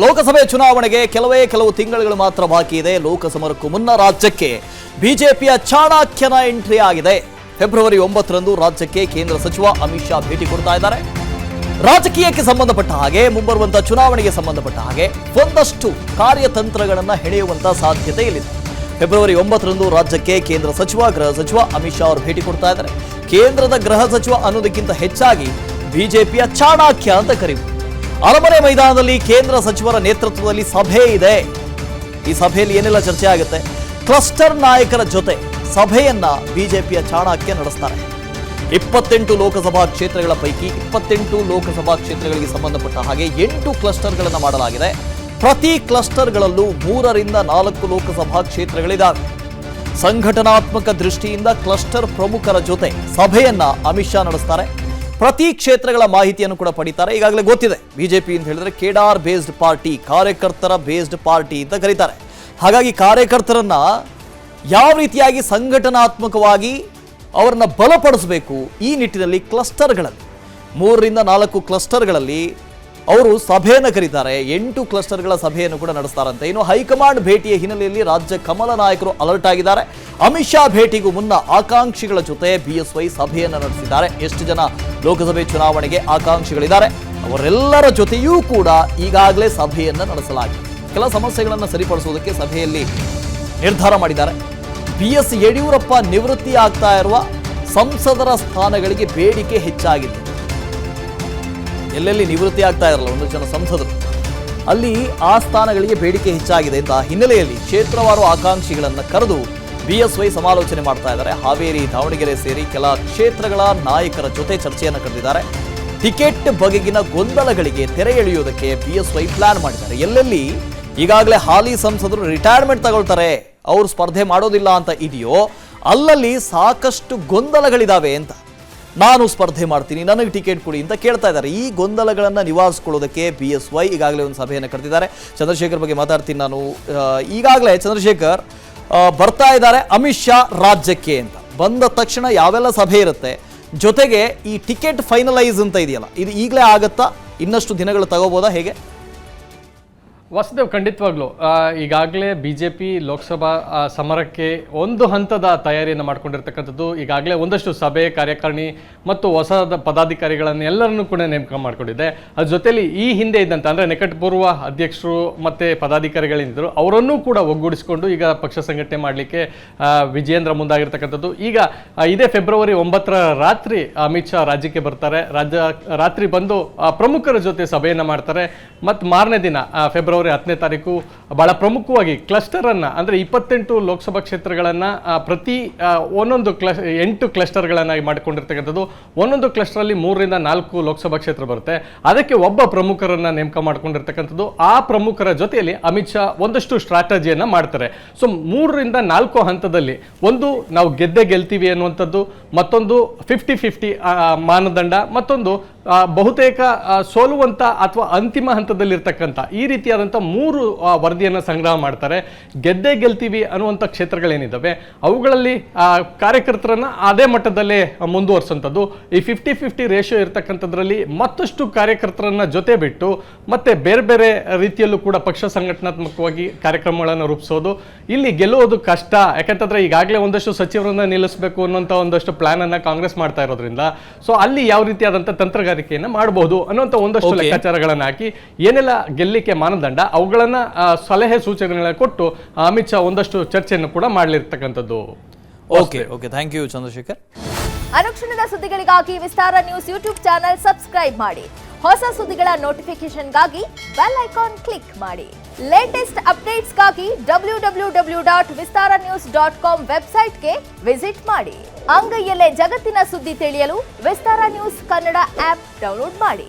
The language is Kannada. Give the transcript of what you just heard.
ಲೋಕಸಭೆ ಚುನಾವಣೆಗೆ ಕೆಲವು ತಿಂಗಳುಗಳು ಮಾತ್ರ ಬಾಕಿ ಇದೆ. ಲೋಕಸಮರಕ್ಕೂ ಮುನ್ನ ರಾಜ್ಯಕ್ಕೆ ಬಿಜೆಪಿಯ ಚಾಣಕ್ಯನ ಎಂಟ್ರಿ ಆಗಿದೆ. ಫೆಬ್ರವರಿ 9ರಂದು ರಾಜ್ಯಕ್ಕೆ ಕೇಂದ್ರ ಸಚಿವ ಅಮಿತ್ ಶಾ ಭೇಟಿ ಕೊಡ್ತಾ ಇದ್ದಾರೆ. ರಾಜಕೀಯಕ್ಕೆ ಸಂಬಂಧಪಟ್ಟ ಹಾಗೆ ಮುಂಬರುವಂತಹ ಚುನಾವಣೆಗೆ ಸಂಬಂಧಪಟ್ಟ ಹಾಗೆ ಒಂದಷ್ಟು ಕಾರ್ಯತಂತ್ರಗಳನ್ನು ಹೆಣೆಯುವಂತಹ ಸಾಧ್ಯತೆ ಇಲ್ಲಿದೆ. ಫೆಬ್ರವರಿ 9ರಂದು ರಾಜ್ಯಕ್ಕೆ ಕೇಂದ್ರ ಸಚಿವ ಗೃಹ ಸಚಿವ ಅಮಿತ್ ಶಾ ಅವರು ಭೇಟಿ ಕೊಡ್ತಾ ಇದ್ದಾರೆ. ಕೇಂದ್ರದ ಗೃಹ ಸಚಿವ ಅನ್ನೋದಕ್ಕಿಂತ ಹೆಚ್ಚಾಗಿ ಬಿಜೆಪಿಯ ಚಾಣಕ್ಯ ಅಂತ ಕರೆಯುವುದು. ಅರಮನೆ ಮೈದಾನದಲ್ಲಿ ಕೇಂದ್ರ ಸಚಿವರ ನೇತೃತ್ವದಲ್ಲಿ ಸಭೆ ಇದೆ. ಈ ಸಭೆಯಲ್ಲಿ ಏನೆಲ್ಲ ಚರ್ಚೆ ಆಗುತ್ತೆ? ಕ್ಲಸ್ಟರ್ ನಾಯಕರ ಜೊತೆ ಸಭೆಯನ್ನ ಬಿಜೆಪಿಯ ಚಾಣಕ್ಯ ನಡೆಸ್ತಾರೆ. 28 ಲೋಕಸಭಾ ಕ್ಷೇತ್ರಗಳ ಪೈಕಿ 28 ಲೋಕಸಭಾ ಕ್ಷೇತ್ರಗಳಿಗೆ ಸಂಬಂಧಪಟ್ಟ ಹಾಗೆ 8 ಕ್ಲಸ್ಟರ್ಗಳನ್ನು ಮಾಡಲಾಗಿದೆ. ಪ್ರತಿ ಕ್ಲಸ್ಟರ್ಗಳಲ್ಲೂ 3 ರಿಂದ 4 ಲೋಕಸಭಾ ಕ್ಷೇತ್ರಗಳಿದ್ದಾವೆ. ಸಂಘಟನಾತ್ಮಕ ದೃಷ್ಟಿಯಿಂದ ಕ್ಲಸ್ಟರ್ ಪ್ರಮುಖರ ಜೊತೆ ಸಭೆಯನ್ನ ಅಮಿತ್ ಶಾ ನಡೆಸ್ತಾರೆ. ಪ್ರತಿ ಕ್ಷೇತ್ರಗಳ ಮಾಹಿತಿಯನ್ನು ಕೂಡ ಪಡಿತಾರೆ. ಈಗಾಗಲೇ ಗೊತ್ತಿದೆ, ಬಿಜೆಪಿ ಅಂತ ಹೇಳಿದ್ರೆ ಕೇಡಾರ್ ಬೇಸ್ಡ್ ಪಾರ್ಟಿ, ಕಾರ್ಯಕರ್ತರ ಬೇಸ್ಡ್ ಪಾರ್ಟಿ ಅಂತ ಕರೀತಾರೆ. ಹಾಗಾಗಿ ಕಾರ್ಯಕರ್ತರನ್ನ ಯಾವ ರೀತಿಯಾಗಿ ಸಂಘಟನಾತ್ಮಕವಾಗಿ ಅವರನ್ನ ಬಲಪಡಿಸಬೇಕು, ಈ ನಿಟ್ಟಿನಲ್ಲಿ ಕ್ಲಸ್ಟರ್ಗಳಲ್ಲಿ 3 ರಿಂದ 4 ಕ್ಲಸ್ಟರ್ಗಳಲ್ಲಿ ಅವರು ಸಭೆಯನ್ನು ಕರೀತಾರೆ. 8 ಕ್ಲಸ್ಟರ್ಗಳ ಸಭೆಯನ್ನು ಕೂಡ ನಡೆಸ್ತಾರಂತೆ. ಇನ್ನು ಹೈಕಮಾಂಡ್ ಭೇಟಿಯ ಹಿನ್ನೆಲೆಯಲ್ಲಿ ರಾಜ್ಯ ಕಮಲ ನಾಯಕರು ಅಲರ್ಟ್ ಆಗಿದ್ದಾರೆ. ಅಮಿತ್ ಶಾ ಭೇಟಿಗೂ ಮುನ್ನ ಆಕಾಂಕ್ಷಿಗಳ ಜೊತೆ ಬಿಎಸ್ವೈ ಸಭೆಯನ್ನು ನಡೆಸಿದ್ದಾರೆ. ಎಷ್ಟು ಜನ ಲೋಕಸಭೆ ಚುನಾವಣೆಗೆ ಆಕಾಂಕ್ಷಿಗಳಿದ್ದಾರೆ ಅವರೆಲ್ಲರ ಜೊತೆಯೂ ಕೂಡ ಈಗಾಗಲೇ ಸಭೆಯನ್ನು ನಡೆಸಲಾಗಿದೆ. ಕೆಲ ಸಮಸ್ಯೆಗಳನ್ನು ಸರಿಪಡಿಸುವುದಕ್ಕೆ ಸಭೆಯಲ್ಲಿ ನಿರ್ಧಾರ ಮಾಡಿದ್ದಾರೆ. BS ಯಡಿಯೂರಪ್ಪ ನಿವೃತ್ತಿ ಆಗ್ತಾ ಇರುವ ಸಂಸದರ ಸ್ಥಾನಗಳಿಗೆ ಬೇಡಿಕೆ ಹೆಚ್ಚಾಗಿದೆ. ಎಲ್ಲೆಲ್ಲಿ ನಿವೃತ್ತಿ ಆಗ್ತಾ ಇರಲ್ಲ ಒಂದು ಜನ ಸಂಸದರು, ಅಲ್ಲಿ ಆ ಸ್ಥಾನಗಳಿಗೆ ಬೇಡಿಕೆ ಹೆಚ್ಚಾಗಿದೆ ಅಂತ ಹಿನ್ನೆಲೆಯಲ್ಲಿ ಕ್ಷೇತ್ರವಾರು ಆಕಾಂಕ್ಷಿಗಳನ್ನು ಕರೆದು ಬಿಎಸ್ವೈ ಸಮಾಲೋಚನೆ ಮಾಡ್ತಾ ಇದ್ದಾರೆ. ಹಾವೇರಿ, ದಾವಣಗೆರೆ ಸೇರಿ ಕೆಲ ಕ್ಷೇತ್ರಗಳ ನಾಯಕರ ಜೊತೆ ಚರ್ಚೆಯನ್ನು ಕರೆದಿದ್ದಾರೆ. ಟಿಕೆಟ್ ಬಗೆಗಿನ ಗೊಂದಲಗಳಿಗೆ ತೆರೆ ಎಳೆಯುವುದಕ್ಕೆ ಬಿಎಸ್ವೈ ಪ್ಲಾನ್ ಮಾಡಿದ್ದಾರೆ. ಎಲ್ಲೆಲ್ಲಿ ಈಗಾಗಲೇ ಹಾಲಿ ಸಂಸದರು ರಿಟೈರ್ಮೆಂಟ್ ತಗೊಳ್ತಾರೆ, ಅವರು ಸ್ಪರ್ಧೆ ಮಾಡೋದಿಲ್ಲ ಅಂತ ಇದೆಯೋ ಅಲ್ಲಲ್ಲಿ ಸಾಕಷ್ಟು ಗೊಂದಲಗಳಿದಾವೆ ಅಂತ. ನಾನು ಸ್ಪರ್ಧೆ ಮಾಡ್ತೀನಿ, ನನಗೆ ಟಿಕೆಟ್ ಕೊಡಿ ಅಂತ ಕೇಳ್ತಾ ಇದ್ದಾರೆ. ಈ ಗೊಂದಲಗಳನ್ನು ನಿವಾರಿಸಿಕೊಳ್ಳೋದಕ್ಕೆ ಬಿಎಸ್ವೈ ಈಗಾಗಲೇ ಒಂದು ಸಭೆಯನ್ನು ಕರೆದಿದ್ದಾರೆ. ಚಂದ್ರಶೇಖರ್ ಬಗ್ಗೆ ಮಾತಾಡ್ತೀನಿ ನಾನು. ಈಗಾಗಲೇ ಚಂದ್ರಶೇಖರ್ ಬರ್ತಾ ಇದ್ದಾರೆ ಅಮಿತ್ ಶಾ ರಾಜ್ಯಕ್ಕೆ ಅಂತ. ಬಂದ ತಕ್ಷಣ ಯಾವೆಲ್ಲ ಸಭೆ ಇರುತ್ತೆ, ಜೊತೆಗೆ ಈ ಟಿಕೆಟ್ ಫೈನಲೈಸ್ ಅಂತ ಇದೆಯಲ್ಲ, ಇದು ಈಗಲೇ ಆಗತ್ತಾ, ಇನ್ನಷ್ಟು ದಿನಗಳು ತಗೋಬೋದಾ, ಹೇಗೆ? ವಾಸುದೇವ್, ಖಂಡಿತವಾಗ್ಲೂ ಈಗಾಗಲೇ ಬಿಜೆಪಿ ಲೋಕಸಭಾ ಸಮರಕ್ಕೆ ಒಂದು ಹಂತದ ತಯಾರಿಯನ್ನು ಮಾಡ್ಕೊಂಡಿರ್ತಕ್ಕಂಥದ್ದು. ಈಗಾಗಲೇ ಒಂದಷ್ಟು ಸಭೆ, ಕಾರ್ಯಕಾರಿಣಿ ಮತ್ತು ಹೊಸ ಪದಾಧಿಕಾರಿಗಳನ್ನು ಎಲ್ಲರನ್ನೂ ಕೂಡ ನೇಮಕ ಮಾಡಿಕೊಂಡಿದೆ. ಅದ್ರ ಜೊತೆಲಿ ಈ ಹಿಂದೆ ಇದ್ದಂಥ ಅಂದರೆ ನಿಕಟಪೂರ್ವ ಅಧ್ಯಕ್ಷರು ಮತ್ತು ಪದಾಧಿಕಾರಿಗಳೇನಿದ್ದರು ಅವರನ್ನೂ ಕೂಡ ಒಗ್ಗೂಡಿಸಿಕೊಂಡು ಈಗ ಪಕ್ಷ ಸಂಘಟನೆ ಮಾಡಲಿಕ್ಕೆ ವಿಜಯೇಂದ್ರ ಮುಂದಾಗಿರ್ತಕ್ಕಂಥದ್ದು. ಈಗ ಇದೇ ಫೆಬ್ರವರಿ 9ರ ರಾತ್ರಿ ಅಮಿತ್ ಶಾ ರಾಜ್ಯಕ್ಕೆ ಬರ್ತಾರೆ. ರಾತ್ರಿ ಬಂದು ಪ್ರಮುಖರ ಜೊತೆ ಸಭೆಯನ್ನು ಮಾಡ್ತಾರೆ. ಮತ್ತು ಮಾರನೇ ದಿನ ಫೆಬ್ರವರಿ 10ನೇ ತಾರೀಕು ಬಹಳ ಪ್ರಮುಖವಾಗಿ ಕ್ಲಸ್ಟರನ್ನು ಅಂದರೆ 28 ಲೋಕಸಭಾ ಕ್ಷೇತ್ರಗಳನ್ನು ಪ್ರತಿ ಒಂದೊಂದು 8 ಕ್ಲಸ್ಟರ್ಗಳನ್ನಾಗಿ ಮಾಡಿಕೊಂಡಿರ್ತಕ್ಕಂಥದ್ದು. ಒಂದೊಂದು ಕ್ಲಸ್ಟರಲ್ಲಿ 3 ರಿಂದ 4 ಲೋಕಸಭಾ ಕ್ಷೇತ್ರ ಬರುತ್ತೆ. ಅದಕ್ಕೆ ಒಬ್ಬ ಪ್ರಮುಖರನ್ನು ನೇಮಕ ಮಾಡ್ಕೊಂಡಿರ್ತಕ್ಕಂಥದ್ದು. ಆ ಪ್ರಮುಖರ ಜೊತೆಯಲ್ಲಿ ಅಮಿತ್ ಶಾ ಒಂದಷ್ಟು ಸ್ಟ್ರಾಟಜಿಯನ್ನು ಮಾಡ್ತಾರೆ. ಸೊ 3 ರಿಂದ 4 ಹಂತದಲ್ಲಿ ಒಂದು ನಾವು ಗೆಲ್ತೀವಿ ಅನ್ನುವಂಥದ್ದು, ಮತ್ತೊಂದು 50-50 ಮಾನದಂಡ, ಮತ್ತೊಂದು ಬಹುತೇಕ ಸೋಲುವಂಥ ಅಥವಾ ಅಂತಿಮ ಹಂತದಲ್ಲಿರ್ತಕ್ಕಂಥ ಈ ರೀತಿಯಾದಂಥ 3 ವರದಿಯನ್ನು ಸಂಗ್ರಹ ಮಾಡ್ತಾರೆ. ಗೆಲ್ತೀವಿ ಅನ್ನುವಂಥ ಕ್ಷೇತ್ರಗಳೇನಿದ್ದಾವೆ ಅವುಗಳಲ್ಲಿ ಕಾರ್ಯಕರ್ತರನ್ನು ಅದೇ ಮಟ್ಟದಲ್ಲೇ ಮುಂದುವರಿಸುವಂಥದ್ದು. ಈ 50-50 ರೇಷಿಯೋ ಇರ್ತಕ್ಕಂಥದ್ರಲ್ಲಿ ಮತ್ತಷ್ಟು ಕಾರ್ಯಕರ್ತರನ್ನ ಜೊತೆ ಬಿಟ್ಟು ಮತ್ತೆ ಬೇರೆ ಬೇರೆ ರೀತಿಯಲ್ಲೂ ಕೂಡ ಪಕ್ಷ ಸಂಘಟನಾತ್ಮಕವಾಗಿ ಕಾರ್ಯಕ್ರಮಗಳನ್ನು ರೂಪಿಸೋದು. ಇಲ್ಲಿ ಗೆಲ್ಲುವುದು ಕಷ್ಟ, ಯಾಕಂತಂದ್ರೆ ಈಗಾಗಲೇ ಒಂದಷ್ಟು ಸಚಿವರನ್ನ ನಿಲ್ಲಿಸಬೇಕು ಅನ್ನುವಂಥ ಒಂದಷ್ಟು ಪ್ಲಾನ್ ಅನ್ನ ಕಾಂಗ್ರೆಸ್ ಮಾಡ್ತಾ ಇರೋದ್ರಿಂದ ಸೊ ಅಲ್ಲಿ ಯಾವ ರೀತಿಯಾದಂಥ ತಂತ್ರಗಾರಿಕೆಯನ್ನು ಮಾಡಬಹುದು ಅನ್ನುವಂಥ ಒಂದಷ್ಟು ಲೆಕ್ಕಾಚಾರಗಳನ್ನು ಹಾಕಿ ಏನೆಲ್ಲ ಗೆಲ್ಲಿಕೆ ಮಾನದಂಡ ಅವುಗಳನ್ನ ಸಲಹೆ ಸೂಚನೆಗಳನ್ನ ಕೊಟ್ಟು ಅಮಿತ್ ಶಾ ಒಂದಷ್ಟು ಚರ್ಚೆಯನ್ನು ಕೂಡ ಮಾಡಲಿರ್ತಕ್ಕಂಥದ್ದು. Okay, thank you Chandrashekhar. ಅನುಕ್ಷಣದ ಸುದ್ದಿಗಳಿಗಾಗಿ Vistara news YouTube channel subscribe ಮಾಡಿ. ಹೊಸ ಸುದ್ದಿಗಳ ನೋಟಿಫಿಕೇಶನ್ಗಾಗಿ ಬೆಲ್ ಐಕಾನ್ ಕ್ಲಿಕ್ ಮಾಡಿ. ಲೇಟೆಸ್ಟ್ ಅಪ್ಡೇಟ್ಸ್ಗಾಗಿ www.vistaranews.com ವೆಬ್ಸೈಟ್ಗೆ ವಿಸಿಟ್ ಮಾಡಿ. ಅಂಗೈಯಲ್ಲೇ ಜಗತ್ತಿನ ಸುದ್ದಿ ತಿಳಿಯಲು Vistara news Kannada app download ಮಾಡಿ.